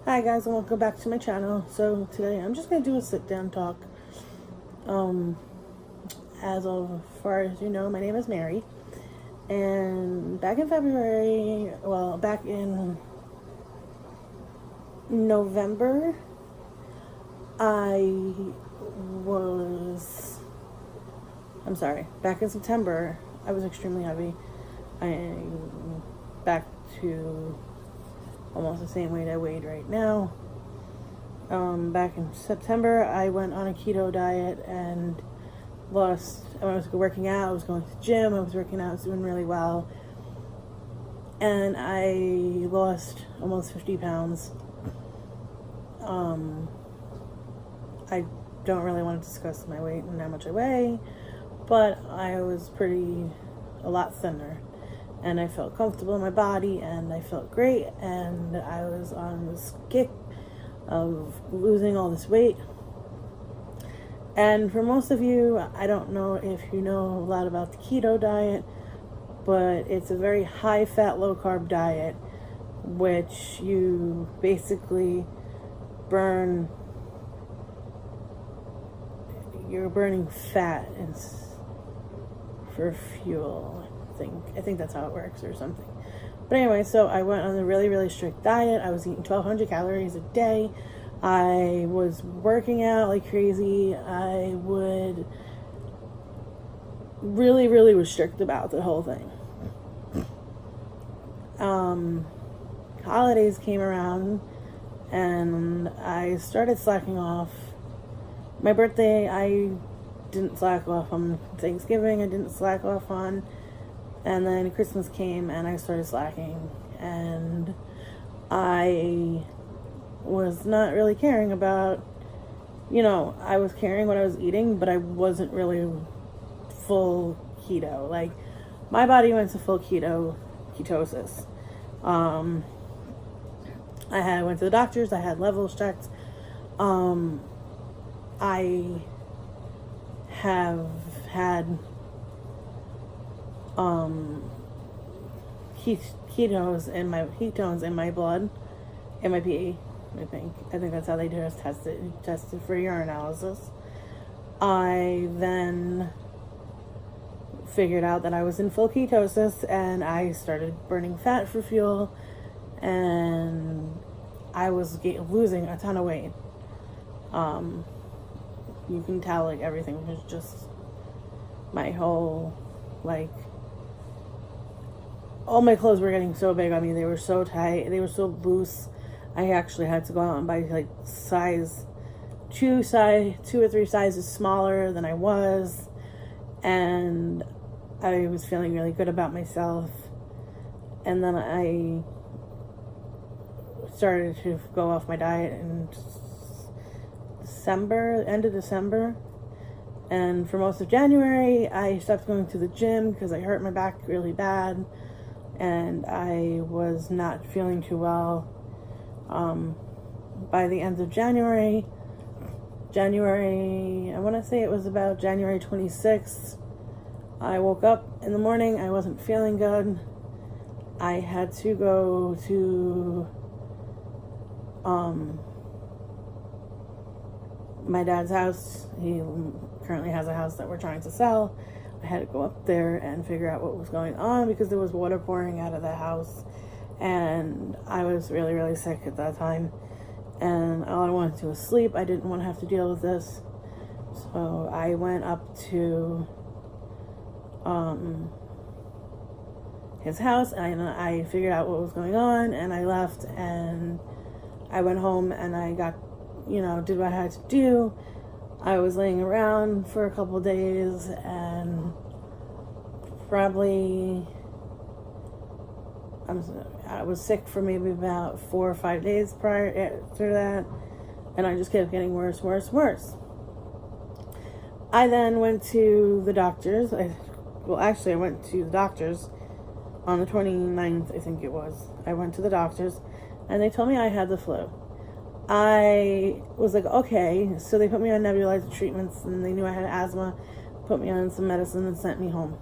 Hi guys, and welcome back to my channel. So today I'm just gonna do a sit down talk. Um, as of far as you know, my name is Mary, and back in February, back in November, back in September, I was extremely heavy. I'm back to almost the same weight I weighed right now. Back in September, I went on a keto diet and I was working out, I was going to the gym, I was working out, I was doing really well. And I lost almost 50 pounds. I don't really want to discuss my weight and how much I weigh, but I was a lot thinner. And I felt comfortable in my body, and I felt great, and I was on this kick of losing all this weight. And for most of you, I don't know if you know a lot about the keto diet, but it's a very high fat, low carb diet, which you basically you're burning fat for fuel. I think that's how it works or something. But anyway, so I went on a really, really strict diet. I was eating 1,200 calories a day. I was working out like crazy. I would really, really was strict about the whole thing. Holidays came around and I started slacking off. My birthday, I didn't slack off on. Thanksgiving, I didn't slack off on. And then Christmas came and I started slacking, and I was not really caring about, I was caring what I was eating, but I wasn't really full keto. Like, my body went to full ketosis. I went to the doctors, I had levels checked. I have had ketones in my blood, in my pee. I think that's how they just tested for urinalysis. I then figured out that I was in full ketosis, and I started burning fat for fuel, and I was losing a ton of weight. You can tell, like, everything was just my whole, like, all my clothes were getting so big on me. They were so tight. They were so loose. I actually had to go out and buy like two or three sizes smaller than I was. And I was feeling really good about myself. And then I started to go off my diet in end of December. And for most of January, I stopped going to the gym because I hurt my back really bad. And I was not feeling too well. By the end of January, I want to say it was about January 26th, I woke up in the morning, I wasn't feeling good. I had to go to my dad's house. He currently has a house that we're trying to sell. I had to go up there and figure out what was going on because there was water pouring out of the house, and I was really, really sick at that time, and all I wanted to do was sleep. I didn't want to have to deal with this, so I went up to his house, and I figured out what was going on, and I left, and I went home, and I got, did what I had to do. I was laying around for a couple days, and probably I was sick for maybe about 4 or 5 days prior to that, and I just kept getting worse. I then went to the doctors. I went to the doctors on the 29th, I think it was. I went to the doctors, and they told me I had the flu. I was like, okay, so they put me on nebulizer treatments, and they knew I had asthma, put me on some medicine, and sent me home.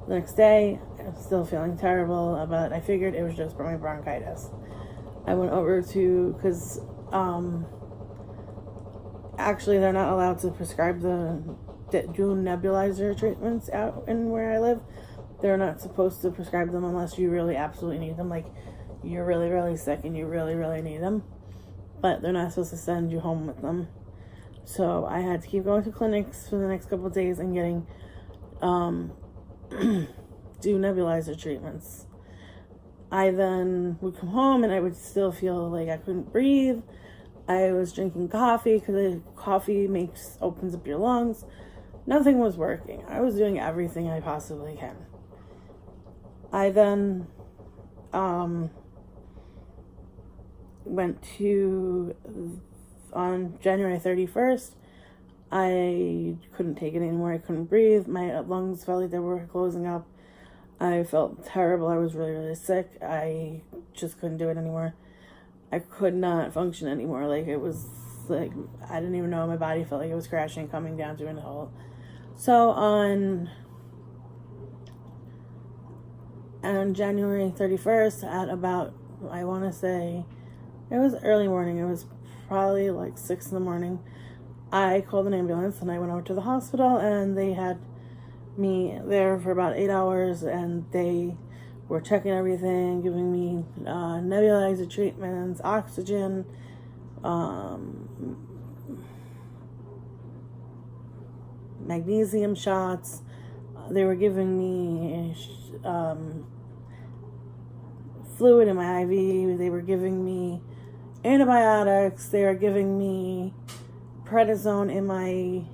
The next day, I was still feeling terrible, but I figured it was just my bronchitis. I went over to, because actually they're not allowed to prescribe the do nebulizer treatments out in where I live. They're not supposed to prescribe them unless you really absolutely need them, like you're really, really sick and you really, really need them. But they're not supposed to send you home with them. So I had to keep going to clinics for the next couple of days and getting do nebulizer treatments. I then would come home and I would still feel like I couldn't breathe. I was drinking coffee because coffee opens up your lungs. Nothing was working. I was doing everything I possibly can. I then went to, on January 31st, I couldn't take it anymore. I couldn't breathe. My lungs felt like they were closing up. I felt terrible. I was really, really sick. I just couldn't do it anymore. I could not function anymore. Like, it was like, I didn't even know. My body felt like it was crashing, coming down to a halt. So on January 31st at about, I want to say, it was early morning. It was probably like 6 in the morning. I called an ambulance and I went over to the hospital, and they had me there for about 8 hours, and they were checking everything, giving me nebulizer treatments, oxygen, magnesium shots. They were giving me fluid in my IV. They were giving me antibiotics. They were giving me prednisone in my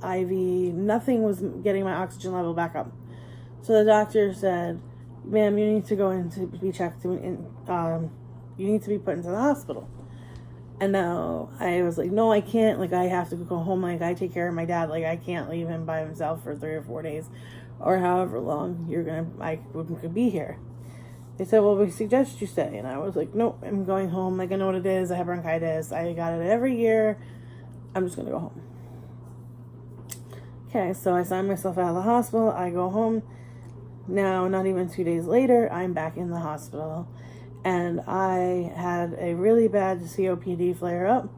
IV. Nothing was getting my oxygen level back up. So the doctor said, "Ma'am, you need to go in to be checked. You need to be put into the hospital." And now I was like, "No, I can't. Like, I have to go home. Like, I take care of my dad. Like, I can't leave him by himself for 3 or 4 days, or however long I could be here." They said, "Well, we suggest you stay." And I was like, "Nope, I'm going home. Like, I know what it is. I have bronchitis. I got it every year. I'm just gonna go home." Okay, so I signed myself out of the hospital. I go home. Now, not even 2 days later, I'm back in the hospital. And I had a really bad COPD flare-up.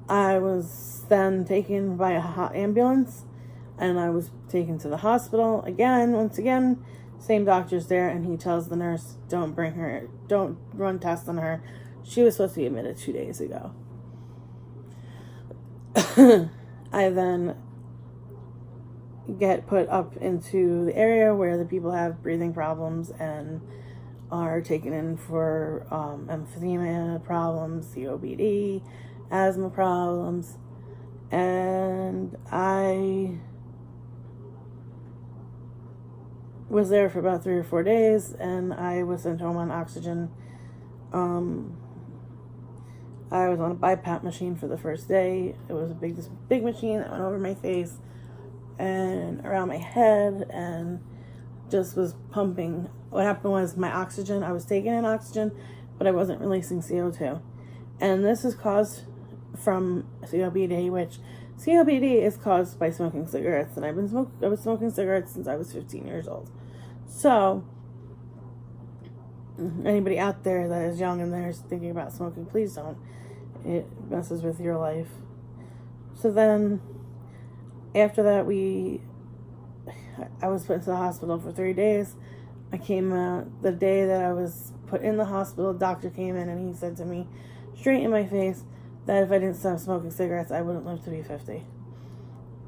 I was then taken by a hot ambulance, and I was taken to the hospital. Once again, same doctor's there, and he tells the nurse, don't run tests on her. She was supposed to be admitted 2 days ago. I then get put up into the area where the people have breathing problems and are taken in for emphysema problems, COPD, asthma problems, and I was there for about 3 or 4 days, and I was sent home on oxygen. I was on a BiPAP machine for the first day. It was this big machine that went over my face and around my head and just was pumping. What happened was my oxygen, I was taking in oxygen, but I wasn't releasing CO2. And this is caused from COPD, which COPD is caused by smoking cigarettes. And I was smoking cigarettes since I was 15 years old. So, anybody out there that is young and they're thinking about smoking, please don't. It messes with your life. So then, after that, I was put into the hospital for 3 days. I came out the day that I was put in the hospital. The doctor came in and he said to me, straight in my face, that if I didn't stop smoking cigarettes, I wouldn't live to be 50.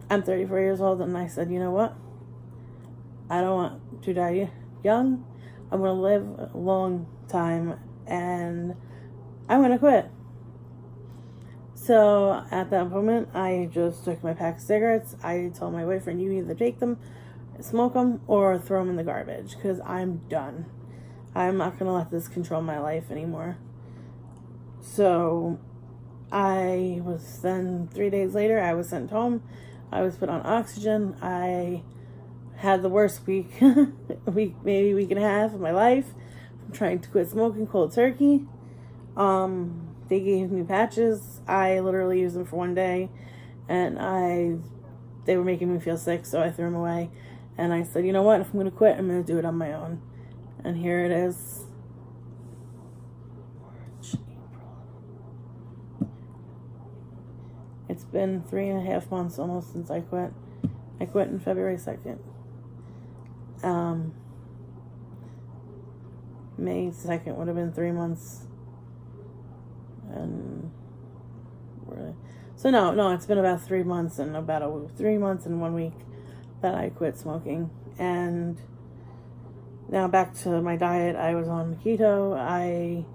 I'm 34 years old, and I said, you know what? I don't want to die young. I'm going to live a long time, and I'm going to quit. So at that moment, I just took my pack of cigarettes. I told my boyfriend, you either take them, smoke them, or throw them in the garbage, because I'm done. I'm not going to let this control my life anymore. So I was then, 3 days later, I was sent home. I was put on oxygen. I had the worst week maybe week and a half of my life. I'm trying to quit smoking cold turkey. They gave me patches. I literally used them for 1 day, and they were making me feel sick, so I threw them away. And I said, you know what? If I'm going to quit, I'm going to do it on my own. And here it is. It's been 3.5 months almost since I quit. I quit on February 2nd. May 2nd would have been 3 months. And so no, it's been about 3 months and 3 months and 1 week that I quit smoking. And now back to my diet. I was on keto. I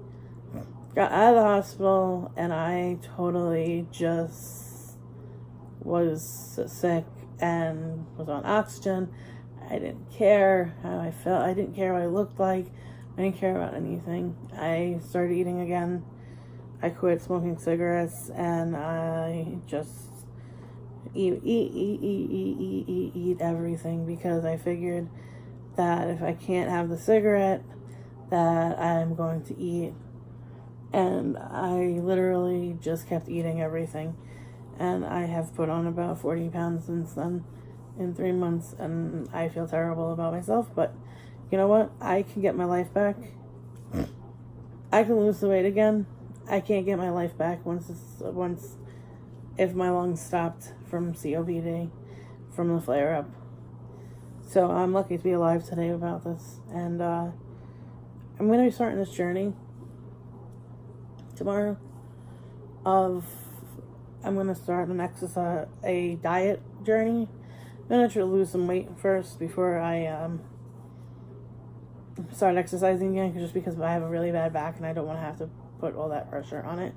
got out of the hospital and I totally just was sick and was on oxygen. I didn't care how I felt. I didn't care what I looked like. I didn't care about anything. I started eating again. I quit smoking cigarettes and I just eat everything, because I figured that if I can't have the cigarette, that I'm going to eat. And I literally just kept eating everything. And I have put on about 40 pounds since then in 3 months, and I feel terrible about myself, but you know what? I can get my life back. I can lose the weight again. I can't get my life back if my lungs stopped from COPD, from the flare up. So I'm lucky to be alive today about this, and I'm going to be starting this journey tomorrow. I'm going to start a diet journey. I'm going to try to lose some weight first before I start exercising again, just because I have a really bad back and I don't want to have to put all that pressure on it.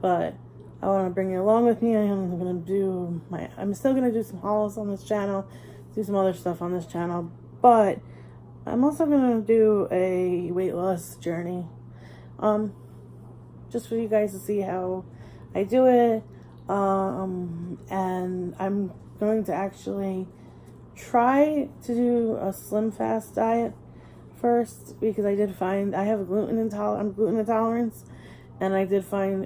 But I want to bring you along with me. I'm still going to do some hauls on this channel, do some other stuff on this channel, but I'm also going to do a weight loss journey, just for you guys to see how I do it. And I'm going to actually try to do a slim fast diet first, because I did find I have gluten intolerance, and I did find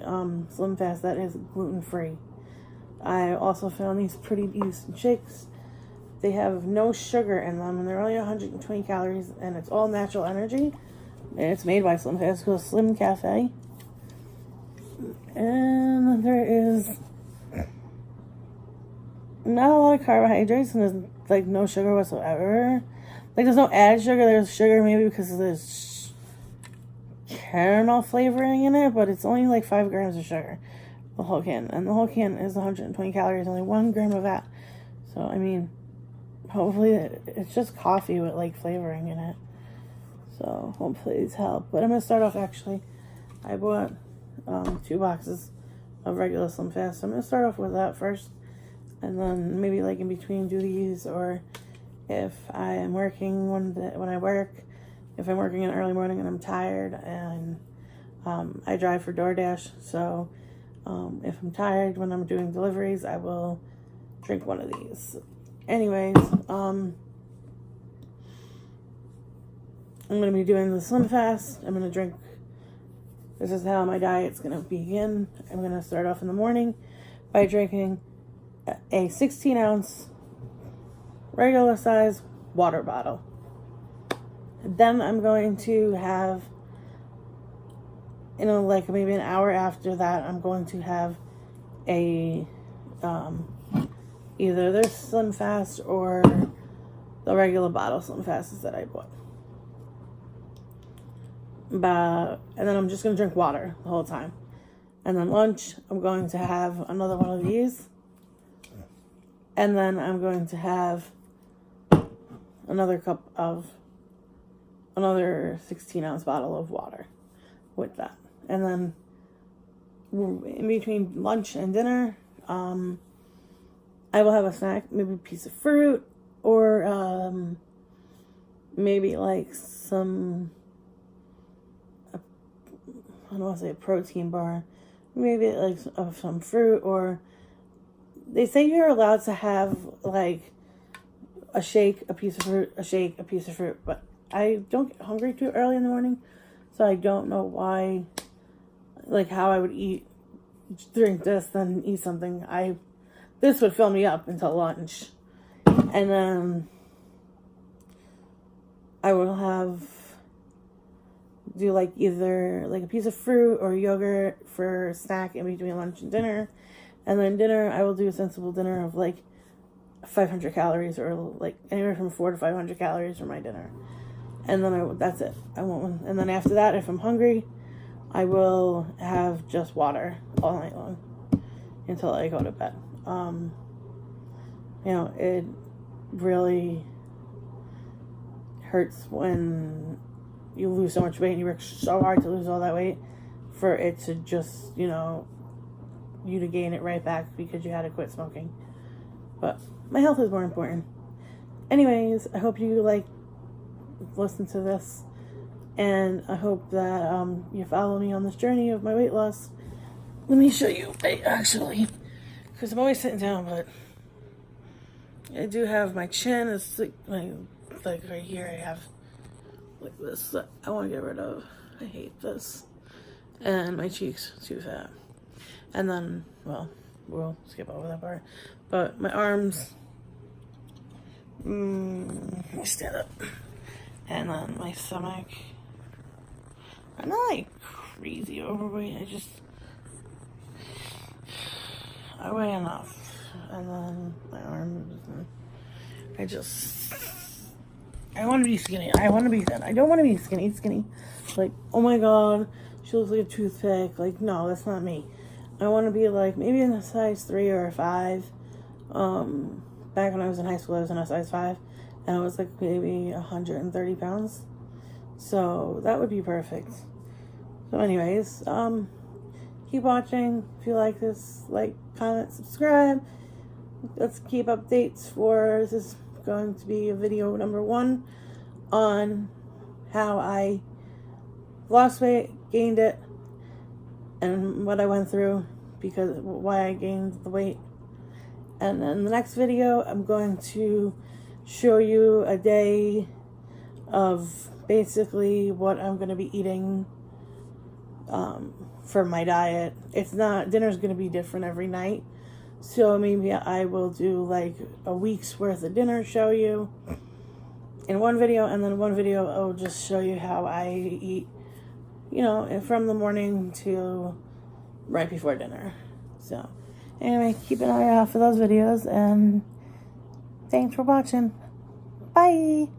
slim fast that is gluten free. I also found these pretty decent shakes. They have no sugar in them, and they're only 120 calories, and it's all natural energy. And it's made by Slim Fast. It's called Slim Cafe. And there is not a lot of carbohydrates, and there's like no sugar whatsoever. Like, there's no added sugar. There's sugar maybe because there's caramel flavoring in it, but it's only like 5 grams of sugar, the whole can. And the whole can is 120 calories, only 1 gram of that. So, I mean, hopefully it's just coffee with like flavoring in it. So, hopefully these help. But I'm going to start off, actually. I bought 2 boxes of regular Slim Fast. So I'm going to start off with that first. And then maybe like in between do these, or if I am working when I work, if I'm working in the early morning and I'm tired, and I drive for DoorDash, so if I'm tired when I'm doing deliveries, I will drink one of these. Anyways, I'm going to be doing the Slim Fast. I'm going to drink, this is how my diet's going to begin. I'm going to start off in the morning by drinking a 16-ounce regular size water bottle. Then I'm going to have, like maybe an hour after that, I'm going to have a either this Slim Fast or the regular bottle Slim Fasts that I bought. And then I'm just going to drink water the whole time. And then lunch, I'm going to have another one of these. And then I'm going to have another 16-ounce bottle of water with that. And then in between lunch and dinner, I will have a snack, maybe a piece of fruit, or maybe like some, I don't want to say a protein bar, maybe like some fruit, or they say you're allowed to have like a shake, a piece of fruit, a shake, a piece of fruit, but I don't get hungry too early in the morning, so I don't know why, like how I would drink this, then eat something. This would fill me up until lunch, and then I will do like either like a piece of fruit or yogurt for a snack in between lunch and dinner, And then dinner, I will do a sensible dinner of like 500 calories, or like anywhere from 400 to 500 calories for my dinner. And then that's it. I won't. And then after that, if I'm hungry, I will have just water all night long until I go to bed. It really hurts when you lose so much weight and you work so hard to lose all that weight for it to just, you to gain it right back because you had to quit smoking. But my health is more important. Anyways, I hope you listen to this, and I hope that you follow me on this journey of my weight loss. Let me show you, actually, because I'm always sitting down, but I do have my chin is like right here. I have like this that I want to get rid of. I hate this. And my cheeks too fat. And then, well, we'll skip over that part. But my arms, let me stand up. And then my stomach. I'm not like crazy overweight. I weigh enough. And then my arms. I want to be skinny. I want to be thin. I don't want to be skinny. Like, oh my god, she looks like a toothpick. Like, no, that's not me. I want to be like maybe in a size 3 or a 5. Back when I was in high school, I was in a size 5. And I was like maybe 130 pounds. So that would be perfect. So anyways, keep watching. If you like this, like, comment, subscribe. Let's keep updates for this. Is going to be a video number 1 on how I lost weight, gained it, and what I went through because why I gained the weight. And then the next video, I'm going to show you a day of basically what I'm going to be eating for my diet. Dinner's going to be different every night. So maybe I will do like a week's worth of dinner, show you in one video, and then one video I'll just show you how I eat, from the morning to right before dinner. So anyway, keep an eye out for those videos, and thanks for watching. Bye!